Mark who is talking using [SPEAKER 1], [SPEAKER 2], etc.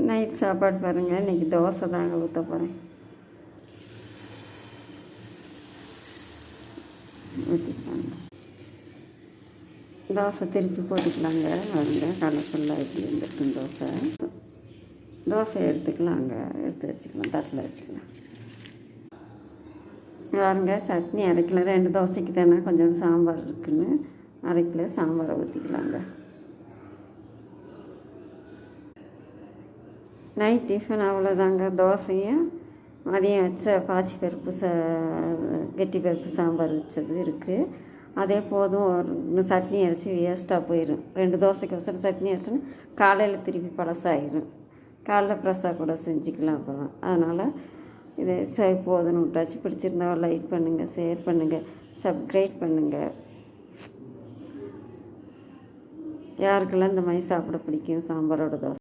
[SPEAKER 1] Night சாப்பாடு பாருங்கள். இன்றைக்கி தோசை தாங்க ஊற்ற போகிறேன். ஊற்றிக்கலாங்க. தோசை திருப்பி போட்டுக்கலாங்க. பாருங்க கலர்ஃபுல்லாக இப்படி வந்துருக்கும் தோசை எடுத்துக்கலாங்க. எடுத்து வச்சுக்கலாம், தட்டில் வச்சுக்கலாம். பாருங்க சட்னி அரைக்கல. 2 தோசைக்கு தானே, கொஞ்சம் சாம்பார் இருக்குன்னு அரைக்கல. சாம்பாரை ஊற்றிக்கலாங்க. நைட் டிஃபன் அவ்வளோதாங்க. தோசையும் மதியம் வச்ச பாசிப்பருப்பு கெட்டி பருப்பு சாம்பார் வச்சது இருக்குது. அதே போதும். ஒரு சட்னி அரைச்சி வேஸ்ட்டாக போயிடும். 2 தோசைக்கு வசரம் சட்னி அரைச்சின்னு காலையில் திருப்பி பழசாயிடும். காலைல ஃப்ரெஷ்ஷாக கூட செஞ்சுக்கலாம். அப்புறம் அதனால் இது போதுன்னு விட்டாச்சு. பிடிச்சிருந்தா லைக் பண்ணுங்கள், ஷேர் பண்ணுங்கள், சப்ஸ்கிரைப் பண்ணுங்கள். யாருக்கெல்லாம் இந்த மாதிரி சாப்பிட பிடிக்கும் சாம்பாரோட தோசை.